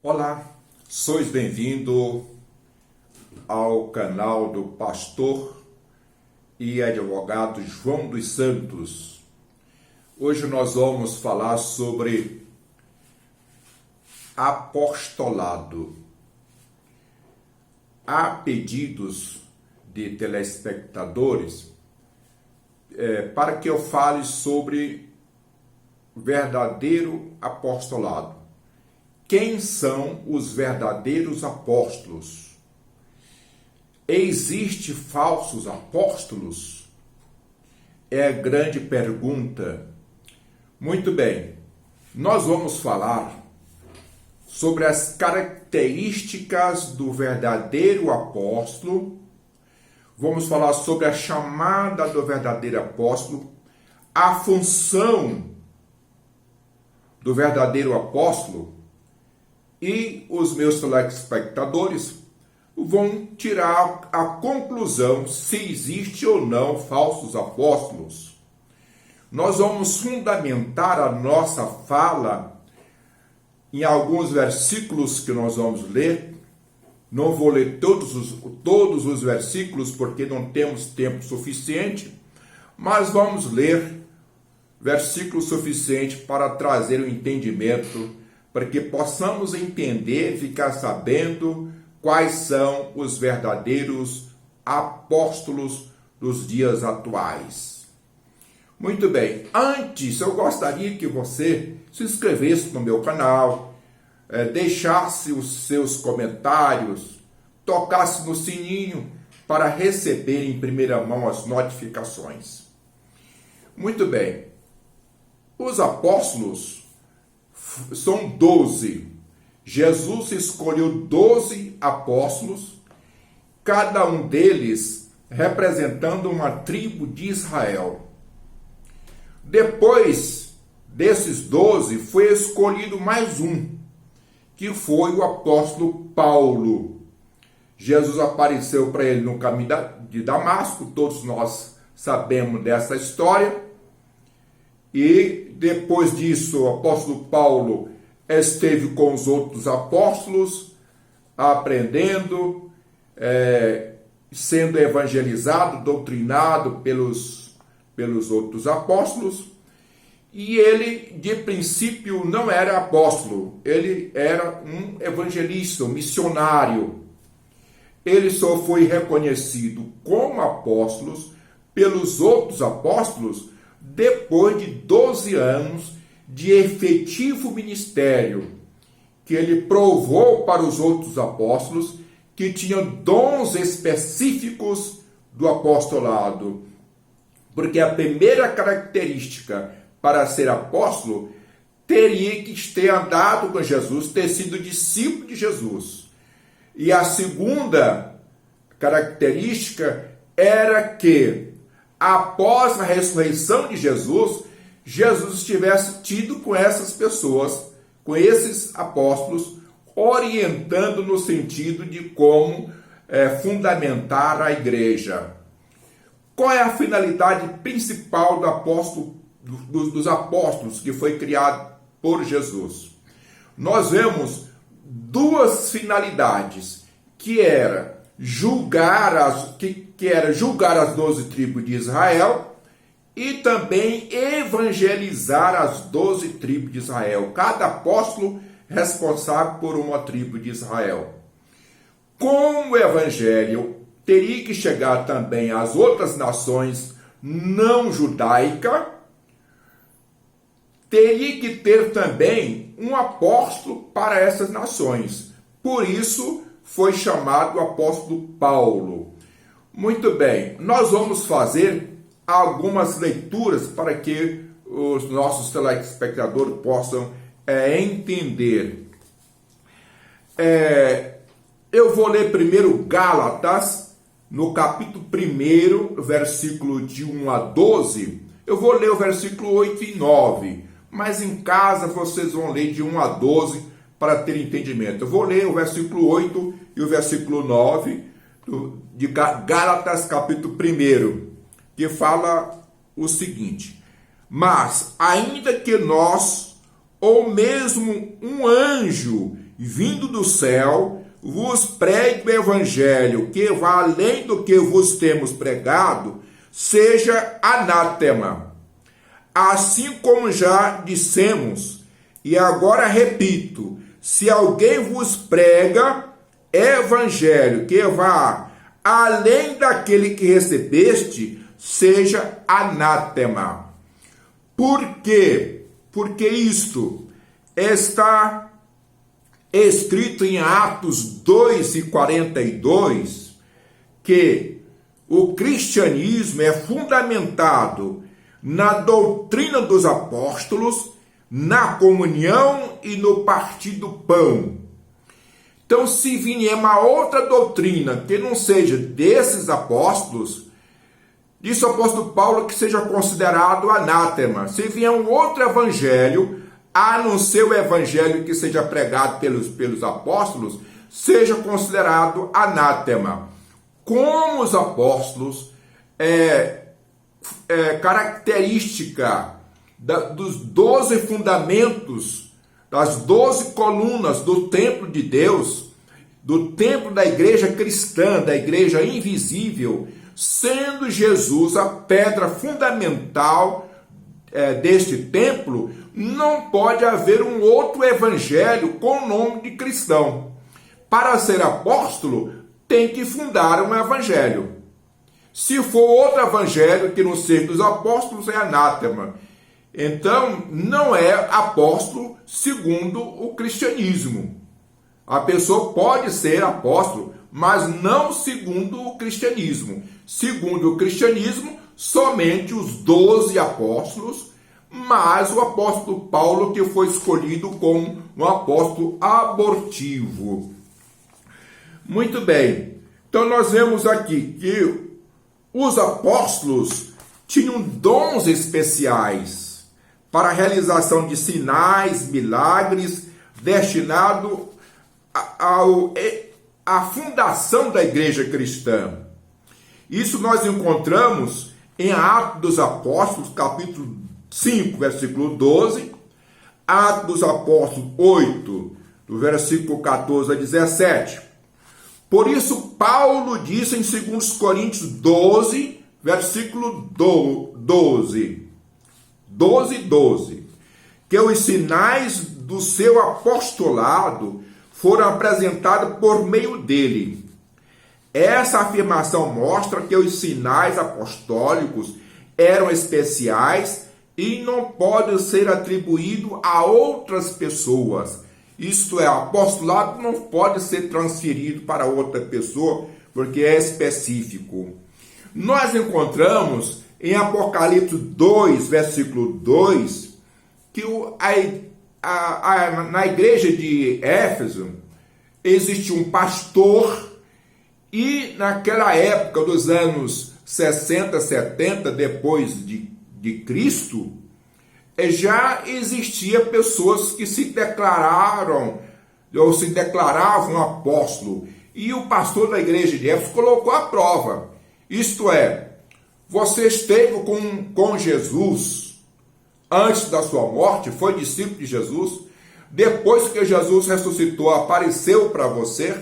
Olá, sois bem-vindo ao canal do pastor e advogado João dos Santos. Hoje nós vamos falar sobre apostolado. Há pedidos de telespectadores para que eu fale sobre verdadeiro apostolado. Quem são os verdadeiros apóstolos? Existem falsos apóstolos? É a grande pergunta. Muito bem, nós vamos falar sobre as características do verdadeiro apóstolo, vamos falar sobre a chamada do verdadeiro apóstolo, a função do verdadeiro apóstolo, e os meus telespectadores vão tirar a conclusão se existe ou não falsos apóstolos. Nós vamos fundamentar a nossa fala em alguns versículos que nós vamos ler. Não vou ler todos os versículos porque não temos tempo suficiente, mas vamos ler versículo suficiente para trazer o entendimento, para que possamos entender, ficar sabendo quais são os verdadeiros apóstolos dos dias atuais. Muito bem, antes eu gostaria que você se inscrevesse no meu canal, deixasse os seus comentários, tocasse no sininho para receber em primeira mão as notificações. Muito bem, os apóstolos são 12. Jesus escolheu 12 apóstolos, cada um deles representando uma tribo de Israel. Depois desses 12, foi escolhido mais um, que foi o apóstolo Paulo. Jesus apareceu para ele no caminho de Damasco, todos nós sabemos dessa história. E depois disso, o apóstolo Paulo esteve com os outros apóstolos, aprendendo, sendo evangelizado, doutrinado pelos outros apóstolos. E ele, de princípio, não era apóstolo, ele era um evangelista, um missionário. Ele só foi reconhecido como apóstolo pelos outros apóstolos depois de 12 anos de efetivo ministério, que ele provou para os outros apóstolos que tinham dons específicos do apostolado. Porque a primeira característica para ser apóstolo teria que ter andado com Jesus, ter sido discípulo de Jesus. E a segunda característica era que, após a ressurreição de Jesus, Jesus tivesse tido com essas pessoas, com esses apóstolos, orientando no sentido de como fundamentar a igreja. Qual é a finalidade principal do apóstolo, dos apóstolos que foi criado por Jesus? Nós vemos duas finalidades, que era julgar as 12 tribos de Israel e também evangelizar as 12 tribos de Israel. Cada apóstolo responsável por uma tribo de Israel. Como o evangelho teria que chegar também às outras nações não judaicas, teria que ter também um apóstolo para essas nações. Por isso foi chamado o apóstolo Paulo. Muito bem, nós vamos fazer algumas leituras para que os nossos telespectadores possam entender. Eu vou ler primeiro Gálatas, no capítulo 1, versículo de 1 a 12. Eu vou ler o versículo 8 e 9, mas em casa vocês vão ler de 1 a 12 para ter entendimento. Eu vou ler o versículo 8 e o versículo 9 de Gálatas, capítulo 1, que fala o seguinte: mas, ainda que nós, ou mesmo um anjo, vindo do céu, vos pregue o evangelho que vá além do que vos temos pregado, seja anátema. Assim como já dissemos, e agora repito, se alguém vos prega evangelho que vá além daquele que recebeste, seja anátema. Por quê? Porque isto está escrito em Atos 2:42, que o cristianismo é fundamentado na doutrina dos apóstolos, na comunhão e no partir do pão. Então, se vier uma outra doutrina que não seja desses apóstolos, diz o apóstolo Paulo que seja considerado anátema. Se vier um outro evangelho, a não ser o evangelho que seja pregado pelos apóstolos, seja considerado anátema. Como os apóstolos, característica dos 12 fundamentos, das 12 colunas do templo de Deus, do templo da igreja cristã, da igreja invisível, sendo Jesus a pedra fundamental deste templo, não pode haver um outro evangelho com o nome de cristão. Para ser apóstolo, tem que fundar um evangelho. Se for outro evangelho que não seja dos apóstolos, é anátema. Então, não é apóstolo segundo o cristianismo. A pessoa pode ser apóstolo, mas não segundo o cristianismo. Segundo o cristianismo, somente os 12 apóstolos, mas o apóstolo Paulo, que foi escolhido como um apóstolo abortivo. Muito bem. Então, nós vemos aqui que os apóstolos tinham dons especiais para a realização de sinais, milagres, destinado à fundação da igreja cristã. Isso nós encontramos em Atos dos Apóstolos, capítulo 5, versículo 12, Atos dos Apóstolos 8, do versículo 14 a 17. Por isso, Paulo disse em 2 Coríntios 12, versículo 12, que os sinais do seu apostolado foram apresentados por meio dele. Essa afirmação mostra que os sinais apostólicos eram especiais e não podem ser atribuídos a outras pessoas. Isto é, o apostolado não pode ser transferido para outra pessoa, porque é específico. Nós encontramos em Apocalipse 2, versículo 2, que na igreja de Éfeso existe um pastor, e naquela época dos anos 60, 70, depois de Cristo, já existia pessoas que se declararam ou se declaravam apóstolo, e o pastor da igreja de Éfeso colocou a prova. Isto é, você esteve com Jesus antes da sua morte, foi discípulo de Jesus, depois que Jesus ressuscitou, apareceu para você.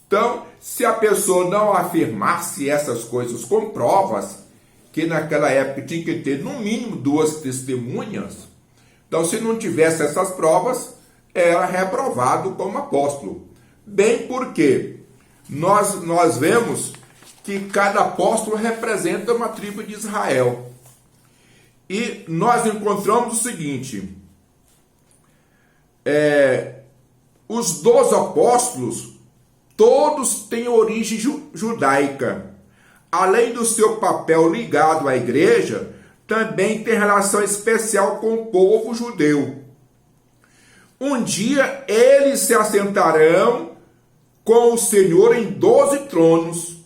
Então, se a pessoa não afirmasse essas coisas com provas, que naquela época tinha que ter no mínimo 2 testemunhas, então se não tivesse essas provas, era reprovado como apóstolo. Bem porque nós vemos que cada apóstolo representa uma tribo de Israel. E nós encontramos o seguinte, os 12 apóstolos, todos têm origem judaica. Além do seu papel ligado à igreja, também tem relação especial com o povo judeu. Um dia eles se assentarão com o Senhor em 12 tronos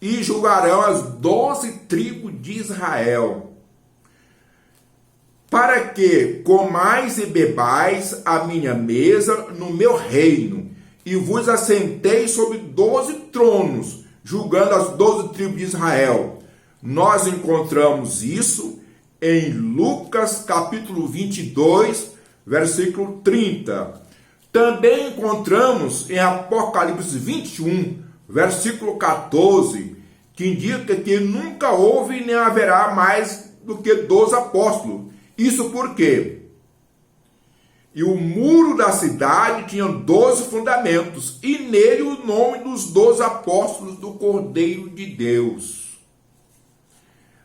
e julgarão as 12 tribos de Israel. Para que comais e bebais a minha mesa no meu reino, e vos assenteis sobre 12 tronos, julgando as 12 tribos de Israel. Nós encontramos isso em Lucas capítulo 22, versículo 30. Também encontramos em Apocalipse 21, versículo 14, que indica que nunca houve nem haverá mais do que 12 apóstolos. Isso por quê? E o muro da cidade tinha 12 fundamentos, e nele o nome dos 12 apóstolos do Cordeiro de Deus.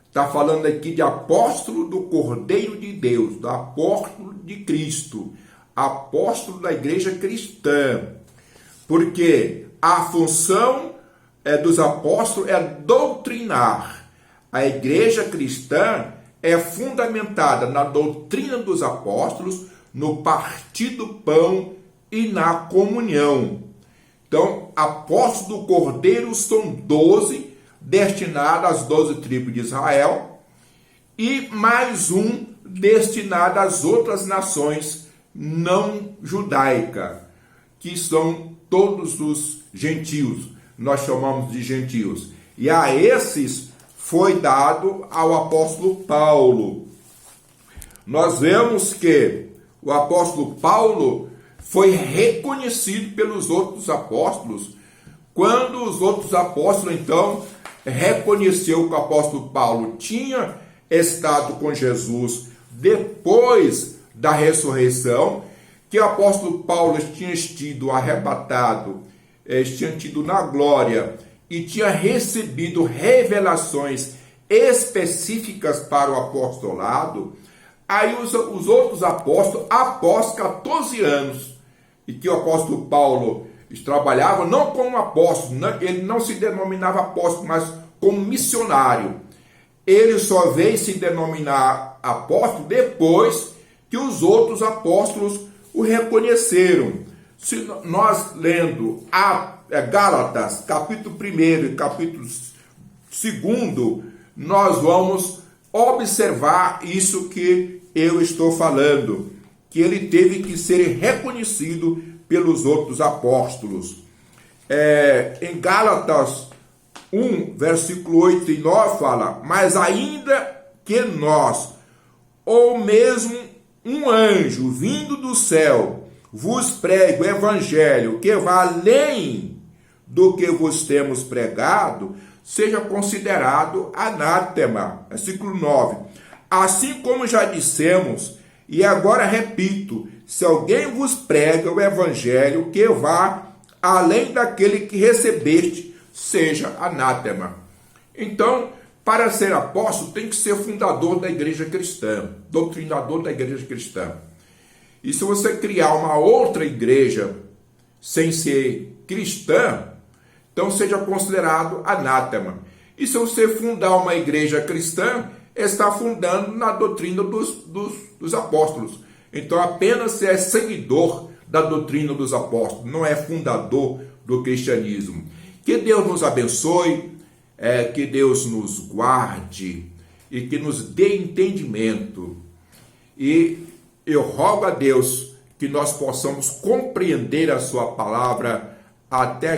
Está falando aqui de apóstolo do Cordeiro de Deus, do apóstolo de Cristo, apóstolo da igreja cristã. Porque a função dos apóstolos é doutrinar. A igreja cristã é fundamentada na doutrina dos apóstolos, no partir do pão e na comunhão. Então, apóstolos do Cordeiro são 12, destinados às 12 tribos de Israel, e mais um destinado às outras nações não judaicas, que são todos os gentios, nós chamamos de gentios. E a esses foi dado ao apóstolo Paulo. Nós vemos que o apóstolo Paulo foi reconhecido pelos outros apóstolos, quando os outros apóstolos, então, reconheceu que o apóstolo Paulo tinha estado com Jesus depois da ressurreição, que o apóstolo Paulo tinha sido arrebatado, tinha tido na glória e tinha recebido revelações específicas para o apostolado. Aí os outros apóstolos, após 14 anos, e que o apóstolo Paulo trabalhava não como apóstolo, ele não se denominava apóstolo, mas como missionário. Ele só veio se denominar apóstolo depois que os outros apóstolos o reconheceram. Se nós lendo Gálatas, capítulo 1 e capítulo 2, nós vamos observar isso que eu estou falando, que ele teve que ser reconhecido pelos outros apóstolos. Em Gálatas 1, versículo 8 e 9 fala: mas ainda que nós, ou mesmo um anjo vindo do céu, vos pregue o evangelho que vá além do que vos temos pregado, seja considerado anátema. Versículo 9. Assim como já dissemos, e agora repito, se alguém vos prega o evangelho que vá além daquele que recebeste, seja anátema. Então, para ser apóstolo, tem que ser fundador da igreja cristã, doutrinador da igreja cristã. E se você criar uma outra igreja sem ser cristã, então seja considerado anátema. E se você fundar uma igreja cristã, está fundando na doutrina dos apóstolos. Então apenas é seguidor da doutrina dos apóstolos, não é fundador do cristianismo. Que Deus nos abençoe, que Deus nos guarde e que nos dê entendimento. E eu rogo a Deus que nós possamos compreender a sua palavra até